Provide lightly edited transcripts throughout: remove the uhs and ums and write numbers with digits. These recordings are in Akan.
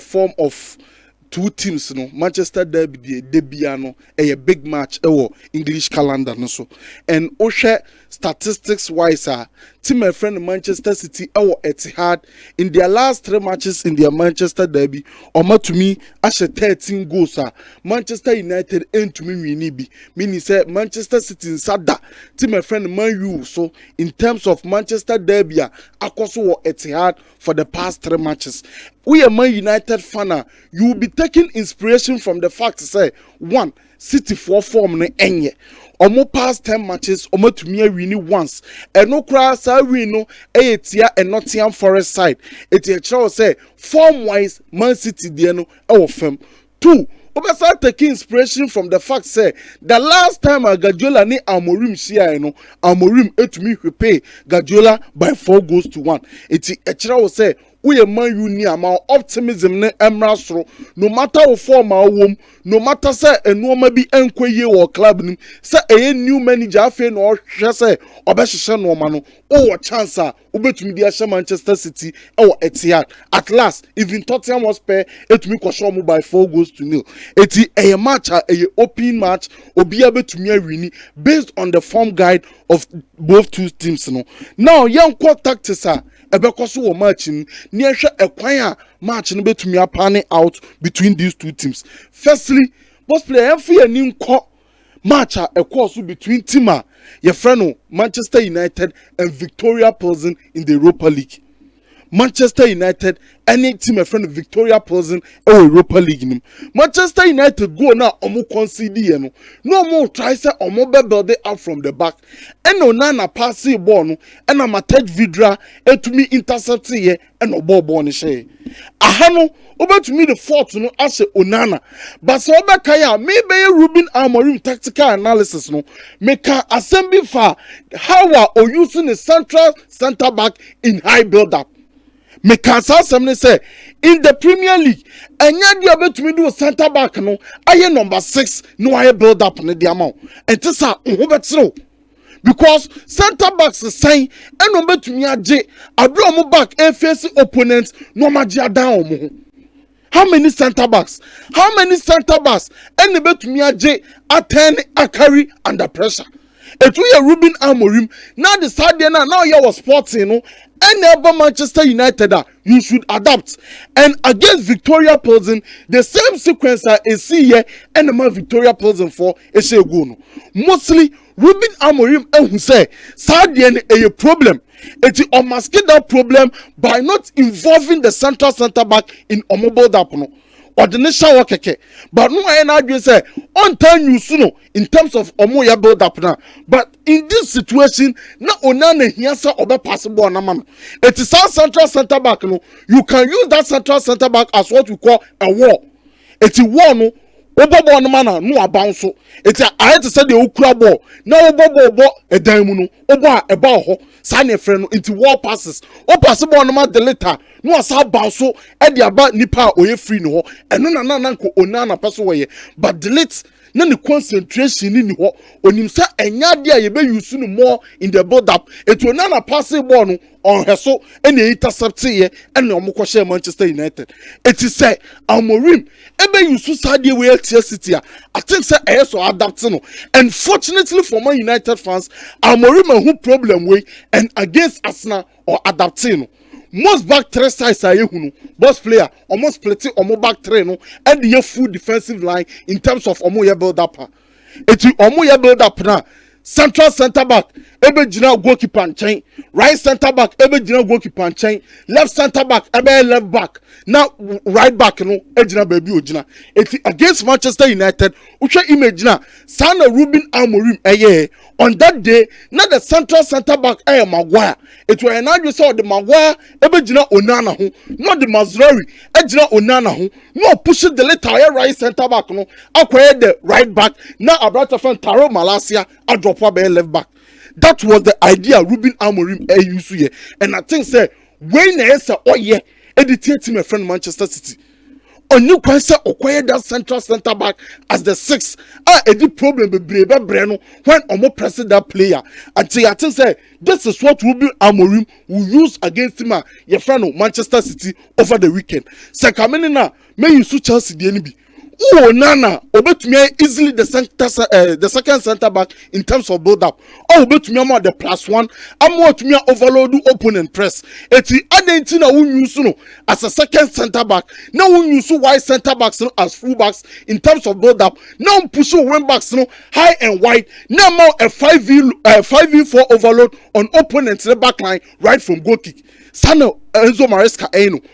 form of two teams no Manchester Derby debiano a big match English calendar no so and Osha statistics wise team my friend Manchester City Etihad in their last 3 matches in their Manchester Derby to me as 13 goals Manchester United and to me winibi meaning say Manchester City in sada team my friend Man U so in terms of Manchester Derby akoso Etihad for the past 3 matches. We are Man United fan. You will be taking inspiration from the fact say one City for form ne enye. Omo past 10 matches, omo to me win once. And no cry sa win no etia and Nottingham Forest side. Eti say form wise Man City there no fem. 2. Obasa taking inspiration from the fact say the last time Guardiola ni Amorim share no Amorim etumi repay Guardiola by 4 goals to 1. Eti echira say we Man U ni ama optimism ne emra no matter what form wom no matter say enuoma bi enkoye wo club nim say a new manager afi no hwe say obehhye no ma no o chance obetumi di ahye Manchester City Etihad at last even Tottenham Hotspur etumi kwasho mo by 4 goals to 0 eti a match a open match obi abetumi awini based on the form guide of both two teams no now young core tactics ebekoso wo match ni ehwe ekwan a match no betumi apane out between these two teams. Firstly, both player every ani nko match a ekoso between team your friend Manchester United and Victoria Pilsen in the Europa League. Manchester United any team a friend Victoria Pilsen Europa League. Manchester United go now omo concede no more try say omo build it up from the back. And Onana pass the ball no and Matej Vidra to me intercept here and no ball ni share. Ahano over to me the fourth no as Onana. But so Obakaya maybe Ruben Amorim tactical analysis no make a assembly for how are using the center back in high build up. Mekansa somebody say in the Premier League enya dia betumi do center back no aye number 6 no aye build up ne dia ma and this are ho because center backs sign and no betumi age abro back and face opponents no magia down omo. How many center backs and the betumi age attend a carry under pressure. It we Ruben Amorim now the side there now you was sporting no and ever Manchester United you should adapt and against Victoria Pilsen the same sequence is see here and the Victoria Pilsen for a say go no mostly Ruben Amorim who say side there a problem it is unmasking that problem by not involving the center back in omo up no or the nation work but no I now say on time you soon in terms of omo build up now but in this situation na Onana hiasa obe possible na man it is our central center back no you can use that central center back as what we call a wall it is wall no obobo no man no bounce so it I had to say the okura ball na obobo edan mu no obo a eba ho sa na efre no into wall passes o pass ball no man delete no asa bounce so e de aba nipa oye free no ho eno na nko Onana pass wo ye but delete na the concentration ni ho onim sa enya de a ye be use no more in the build up it Onana pass ball no on her so and intercept here and no mo share Manchester United it is say Amorim ebe use sadie we Chelsea City I think say e so adapt no unfortunately for Man United fans Amorim who problem way and against Arsenal or adapting no most back 3 sides are you boss player almost splitting omo back 3 no and the full defensive line in terms of omo build up it omo build up now central center back ebe jina goalkeeper nchen right center back ebe jina goalkeeper nchen left center back ebe left back now right back no ejina baby ojina it against Manchester United uhwe image na sana Ruben Amorim on that day na the central center back Maguire it was now you saw the Maguire ebe jina Onana ho not the Mazraoui ejina Onana ho no push the later right center back no akwaye the right back na abrata fan Taro Malacia a drop by left back. That was the idea Ruben Amorim used here. And I think say when say oh yeah, edited team my friend Manchester City. Only kwanse okoye that central center back as the 6. Edi problem be breno when omo press that player. Until I think say this is what Ruben Amorim will use against him. Your friend Manchester City over the weekend. Sekamini na may you su Chelsea the enemy. Oh Nana, obetumi easily the second center back in terms of build up. Oh obetumi am the +1. I'm what me overload opponent press. Eti adentina won use no as a second center back. Now won use wide center backs no as full backs in terms of build up. Now push wing backs no high and wide. Now more a 5v4 overload on opponent's back line right from goal kick. Sana Enzo Maresca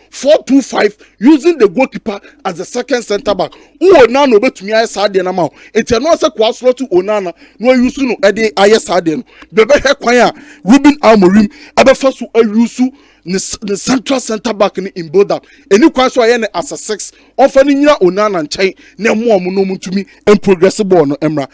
4-2-5 using the goalkeeper as the second center back. Onana betumi ayesade na ma. Enti no se kwa slot to Onana no use no e dey ayesade no. Bebe he kwan a Ruben Amorim abefa so ayusu the central center back in build up. Eni kwan so aye as a 6. Ofa ni nyina Onana nchen na mo omo no mutumi en progress ball no emra.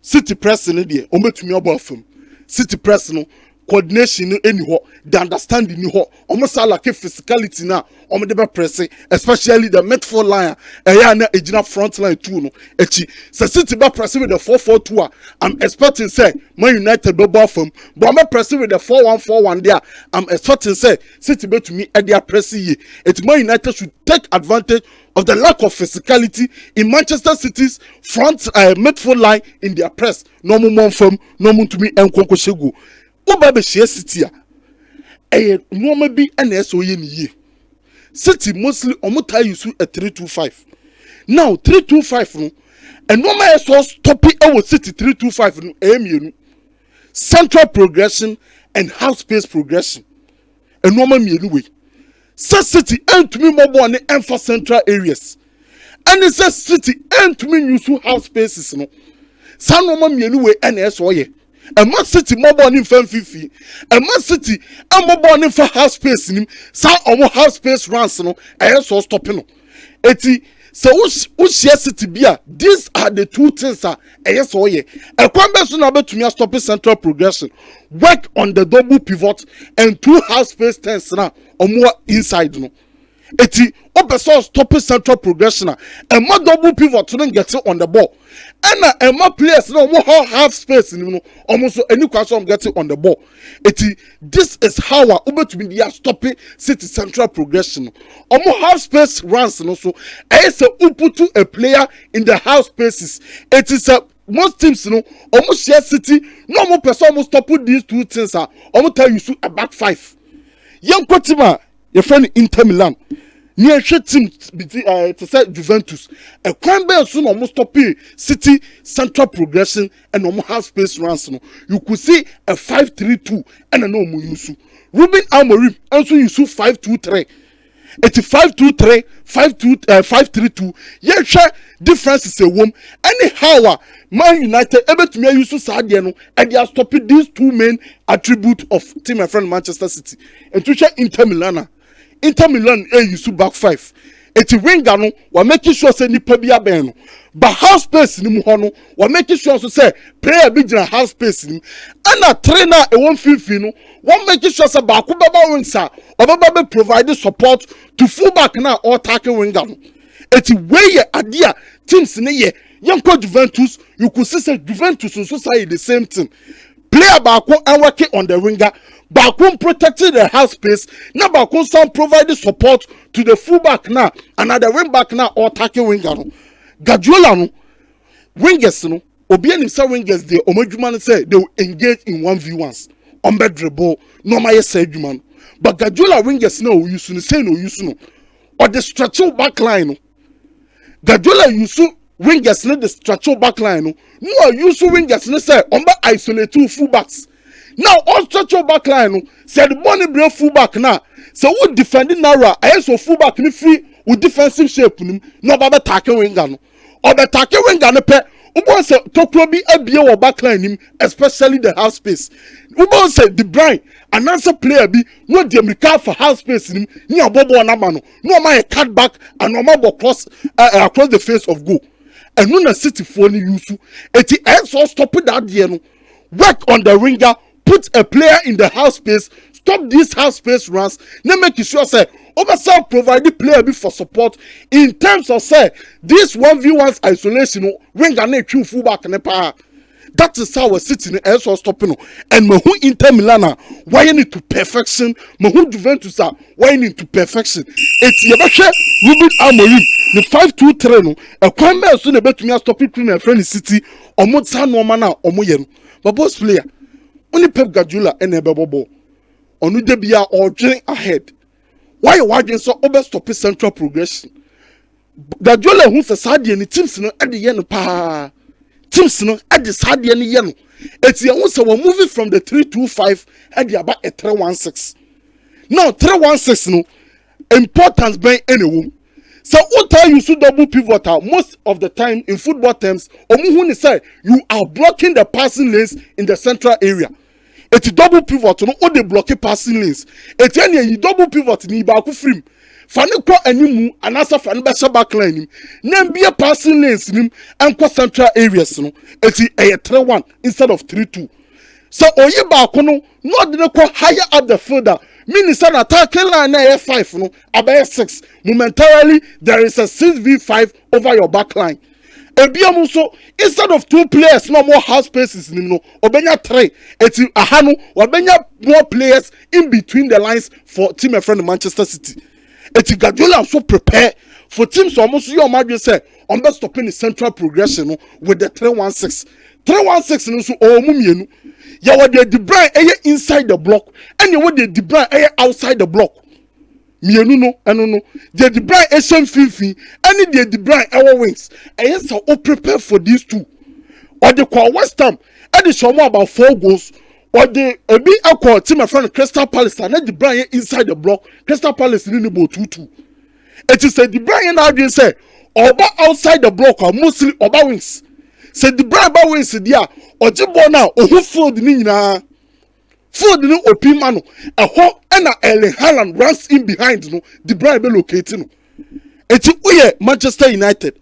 City press ni de o betumi obo fam. City press no coordination any ho, the understanding ni ho, almost like physicality na, the be pressing, especially the midfield line, na ejina front line too no. Echi, so City be pressing with the 4-4-2. I'm expecting say Man United be ball from, but I'm pressing with the 4-1-4-1 there. I'm expecting say City be to me at their pressing ye. It Man United should take advantage of the lack of physicality in Manchester City's front midfield line in their press. No more from, no more to me and Konko Shegu. Oba be share City no be NSO ye City mostly omuta use a 3-2-5. Now 3-2-5 no and no man so stop it our City 3-2-5 no emienu central progression and half space progression and no man mienu way City and to me more and for central areas and it says City and to me use half spaces no san no man mienu way NSO ye a Man City mobile in Fifi, a Man City and mobile for half space in him, some almost half space runs no, and so stopping. Eti, so which City beer, these are the two things are yes or ye. A conversion about to me stopping central progression, work on the double pivot and two half space tens now or more inside no. Eti obeso stopping central progression and more double pivot to get it on the ball. And more players no more half space no almost any question getting on the ball. Eti this is how we to be there stopping City central progression. Almost half space runs no so as a put to a player in the half spaces. It is a most teams no almost share City no more person almost stop put these two things are almost tell you a back 5. Young Kotima your friend Inter Milan near team to say Juventus a crime bell soon almost stop City central progression and almost half space runs no you could see a 5-3-2 and a no use Ruben Amorim also use 5-2-3 85-2-3 5-3-2 yeah share difference is a womb anyhow Man United able to me use Sadiano and they are stopping these two main attributes of team and friend Manchester City and to share Inter Milan use back 5 eti winger no wa make sure say nipa bia ben no but half space ni mu ho no wa make sure so say player bi gina half space ni and a trainer e won fifi no wa make sure say ba ko baba winsa obaba be provide support to fullback na or tackle winger no eti wey ade a teams ne ye yanko Juventus you could see Juventus so say the same thing player ba ko and working on the winger Bakun protecting the half space. Now Bakun some provide support to the fullback now. Another wing back now or tackle winger. Guardiola no wingers no. Obian himself wingers they Omojuman say they will engage in 1v1s. On bed dribble. No my say Juman. But Guardiola wingers no use no say no use no. Or the stretching back line no. Guardiola use wingers no the stretching back line no. No use wingers no say on isolate two fullbacks. Now, all structural back line, said the money bring fullback now. So, we defending Nara, I also fullback ni free with defensive shape. No, but tackle winger. Or the tackle winger, no pay. Ubon say, Tokrobi Abia or back line, especially the half space. Ubon say, De Bruyne, an answer player be no Demika for half space. Near Bobo and Amano. No, my cut back and no more across the face of goal. And when a City phone use, it ends all stopping that year. Work on the winger. Put a player in the half space stop these half space runs. Now make sure say Obasan provide the player be for support in terms of say this 1v1 isolation when Ghana true fullback ne pa. That is how we're sitting as well stopping. And Mahu Inter Milan wiring it to perfection. Mahu Juventus are wiring it to perfection. It's Yabasha Ruben Amorim. The 5-2-3 no. A crime soon about me stopping between a friendly city or Motsan Nomana or Moyen. But boss player only Pep Guardiola and a bubble. Onu debia or drink ahead. Why you so over stop central progression? Guardiola who's a sadi and the teams no at the end pa. Teams no at the side any yen. It's the also we're moving from the 3-2-5 at the about a 3-1-6. Now 3-1-6 no importance by anyone. So what time you should double pivot most of the time in football terms, say you are blocking the passing lanes in the central area. It's double pivot no all the blocking passing lanes. It's any you double pivot ni ba ku free. Fani kwa animu anasa fani besha backline nim na be passing lanes nim and kwa central areas no eti a 3-1 instead of 3-2 so oyi ba ko no de ko higher up the field meaning say attacking line na 5 no about 6 momentarily there is a 6v5 over your backline ebiam so instead of 2 players no more half spaces nim no obenya 3 eti aha no obenya more players in between the lines for team and friend Manchester City. It's Guardiola so prepare for teams almost you imagine say on best stopping the central progression no, with the 3-1-6. 3-1-6 no so mumienu. Ya what the Bruyne inside the block and you what the Bruyne outside the block. Mienu no eno no. The Bruyne fifi and the Bruyne our wings. Yes so prepare for these two. Or the call West Ham and the show more about 4 goals. Or the big equal team my friend Crystal Palace and the Bruyne inside the block. Crystal Palace in about 2-2. It is said the Bruyne now they say Oba outside the block or mostly Oba wings. Said the Bruyne wings there or Jibo now or who fold ni na fold ni open mano a ho and Erling Haaland runs in behind no the Bruyne be located no. It is Manchester United.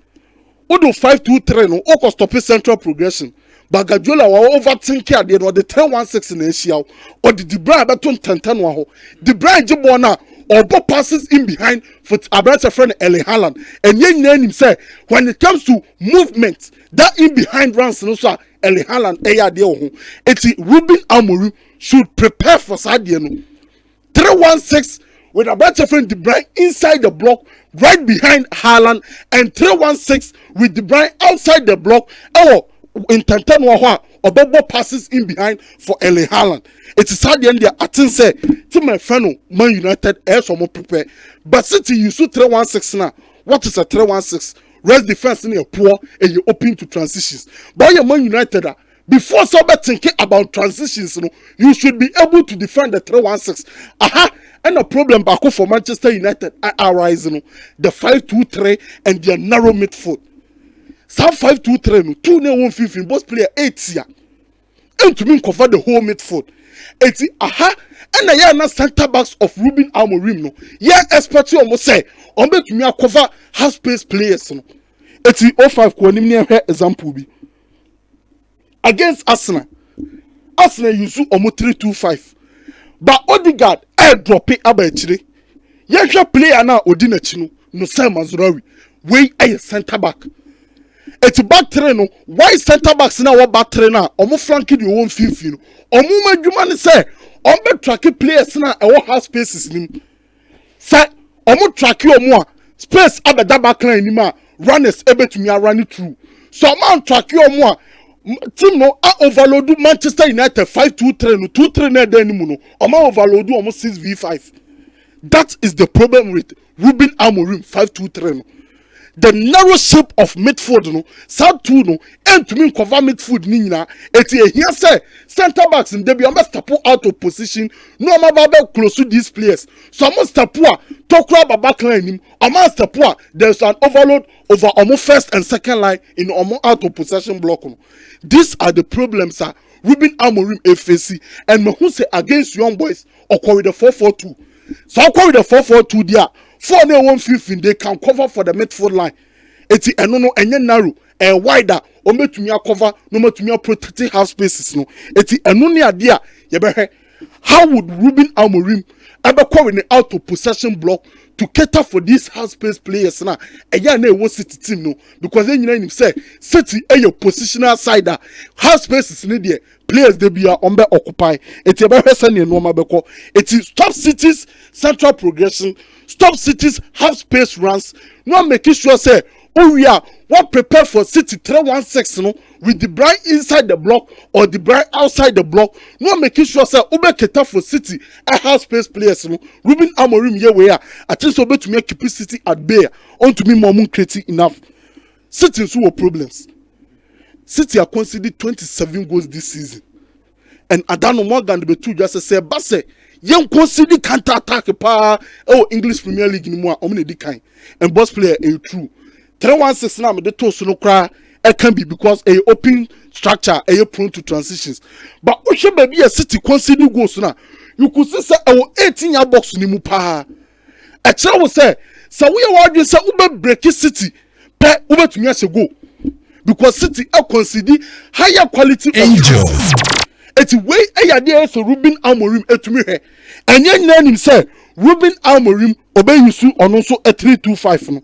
Odo 5-2-3 no o stop central progression. But Guardiola wa overthinking at the 3-1-6 in Asia or the Bruyne beton 10-10 wa ho. The Bruyne Jibo now or passes in behind for Abra's friend Erling Haaland. And yen name say when it comes to movement, that in behind runs no so Erling Haaland eya de ho. It's Ruben Amorim should prepare for Sadio no. 3-1-6 with Abra's friend De Bruyne inside the block right behind Haaland and 3-1-6 with De Bruyne outside the block. Oh, in 10-10 wa ho or bubble passes in behind for Erling Haaland. It is hard the end there. I think say to my friend Man United as more prepare. But City you shoot 3-1-6 now. What is a 3-1-6? Rest defense in your poor and you open to transitions. But your Man United before somebody thinking about transitions, you should be able to defend the 3-1-6. Aha, and the problem back for Manchester United arise the 5-2-3 and their narrow midfield. Some 5-2-3 2 1-15 both player 8 here. And to me cover the whole midfield. It's aha and I am not center backs of Ruben Amorim no. Yeah, expertise almost say on bet me cover half space players no. It's 05 ko nim ne example bi. Against Arsenal. Arsenal use omo 3-2-5. But Odegaard air drop it abachire. Yehwe player na odi na chi no say Mazurawi. We a center back. It's back three no. Why center backs now what back three now? Omo flanking the 1-15 no. Omo madwuma say omo track players na e wo half spaces nim. Say omo track omo a space abeda back line nim a runners ebetumi run it through. So omo track omo a team no overload Manchester United 5-2-3 no 2-3 na dey nim no. Omo overload omo 6v5. That is the problem with Ruben Amorim 5-2-3 no. The narrow shape of midfield no sad two no and to me cover midfield ni nyina eti here say center backs in dey be almost step out of position no ma close to these players so almost step to crab back line him almost step there's an overload over almost first and second line in almost out of possession block no. These are the problems Ruben Amorim FAC and me who say against young boys or with the 4-4-2 so with the 4-4-2 there 4-1-15 they can cover for the midfield line. It's no enye narrow and wider o metumi cover no metumi protect half spaces no. It's eno ne ade a ye behe how would Ruben Amorim ever come in the out of possession block to cater for these half space players now? And yeah, no one City team no, because then you know him say City your positional side half space is needed. Players they be on be occupy. It's a better send no mabeko. It is stop City's central progression, stop City's half space runs. No making sure say oh yeah, what prepare for City 3-1-6 no with the Brian inside the block or the Brian outside the block. No making sure say Ube Keta for City a half space players no. Ruben Amorim ye where at least obe to me keep City at bay on to me more creative enough. City so problems. City are conceded 27 goals this season. And Adano Morgan the two just say Basse young conceded counter attack pa English Premier League ni mo omni di kind. And boss player a true 3-1-6 now the toast no cry it can be because a open structure a prone to transitions. But Osha baby a City conceding goals now. You could say 18-year box ni mu pa. A child will say so we are arguing say ube break City pe ube to me as a go. Because City are consider higher quality angels. It's way a idea so Ruben Amorim etumi he. And yen name say Ruben Amorim obey you on also a 3-2-5 no.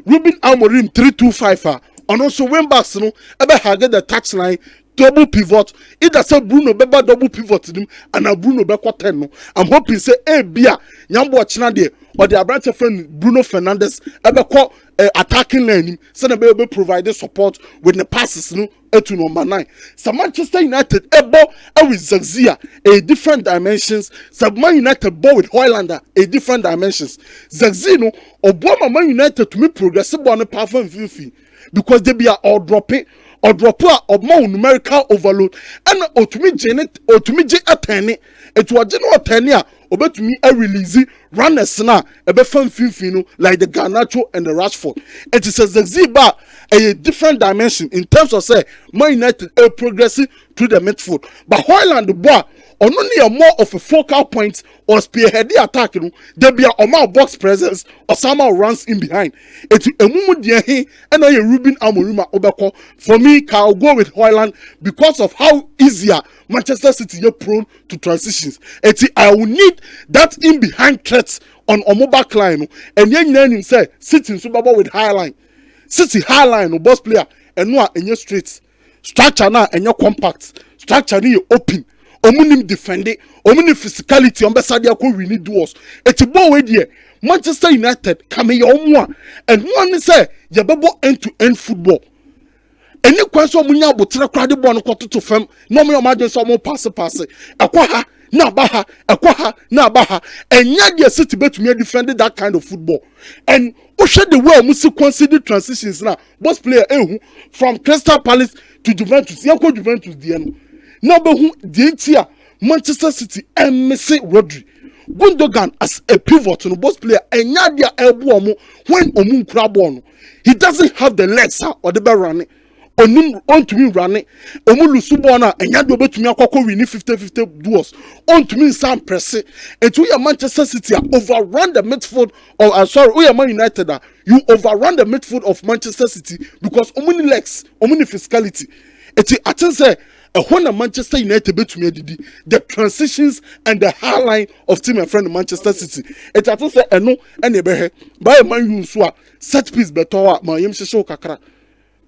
Ruben Amorim 3-2-5 and also when backs no ebe hage the touchline double pivot. Either say Bruno beba double pivot him and a Bruno be 10 no. I'm hoping say bia nyambo achina de or the branch friend Bruno Fernandes ebe call attacking lane so na be provide support with the passes no to number 9. So Manchester United ebo with Zagzia a different dimensions. So Man United ball with Hoylander a different dimensions. Zagzino obo Man United to me progressive on the powerful fifi because they be all drop it or drop or more numerical overload and to me Janet or to me J attorney it was general attorney obe to me a release runners na ebe fan fifino like the Garnacho and the Rashford. It is a Ziba a different dimension in terms of say Man United a progressing to the midfield. But Hoyland the boy on only a more of a focal point or spearhead the attack, you know, there be a more box presence or somehow runs in behind. It's a moment here and I Ruben Amorim Obeko. For me, I'll go with Hoyland because of how easier Manchester City are prone to transitions. I will need that in behind threats on a mobile line. And young name say City in Super Bowl with high line. City high line or boss player and no in your streets. Structure now and your compact. Structure you open. Omunim defend it. Omunim physicality. Ambassador ko we need duos. It's a ball way there. Manchester United come your own and one say you bebo end to end football. Any question munya botra krade ball no to fam. No me imagine some more pass. Akwa na baha, akwa na baha. And yet City bet me defend that kind of football. And Osha the way must consider transitions now. Boss player from Crystal Palace to Juventus. Yanko Juventus the now the entire Manchester City and Messi Rodri. Gundogan as a pivot no boss player and Nadia elbow when Omun Krabon. He doesn't have the legs or the better running. On to me running. Omulu Subona and Yado to me akoko we need 50-50 duels. On to me Sam Pressing. And to your Manchester City overrun the midfield of we are Man United. You overrun the midfield of Manchester City because omuni legs, omuni physicality. It's I can say when Manchester United bet to me the transitions and the high line of team and friend Manchester City. It's I can say no any behe by Man U so set piece better ma yem show kakra.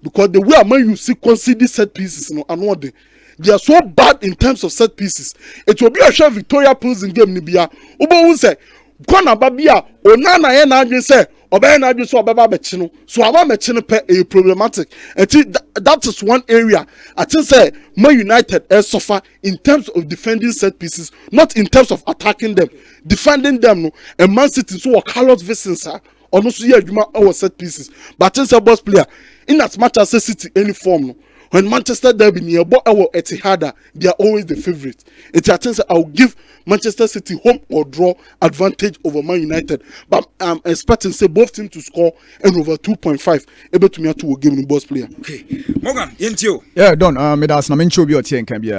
Because the way Man U see consider set pieces no and they are so bad in terms of set pieces. It will be a share Victoria Pools in game nibia. Ubo won say Kwana babia onana ye na adwen say obey na adwen so obeba bechino so aba mechino pe a problematic. And that is one area I think say Man United suffer in terms of defending set pieces, not in terms of attacking them. Defending them no and Man City so Carlos Vicenza or no so here our set pieces. But since a boss player in as much as City any form no, when Manchester Derby near Etihad, they are always the favorite. It's a chance I'll give Manchester City home or draw advantage over Man United. But I'm expecting say both teams to score and over 2.5. Able to me to game in boss player. Okay, Morgan, yentio. Yeah, done. Me that's na mention be o tie can be.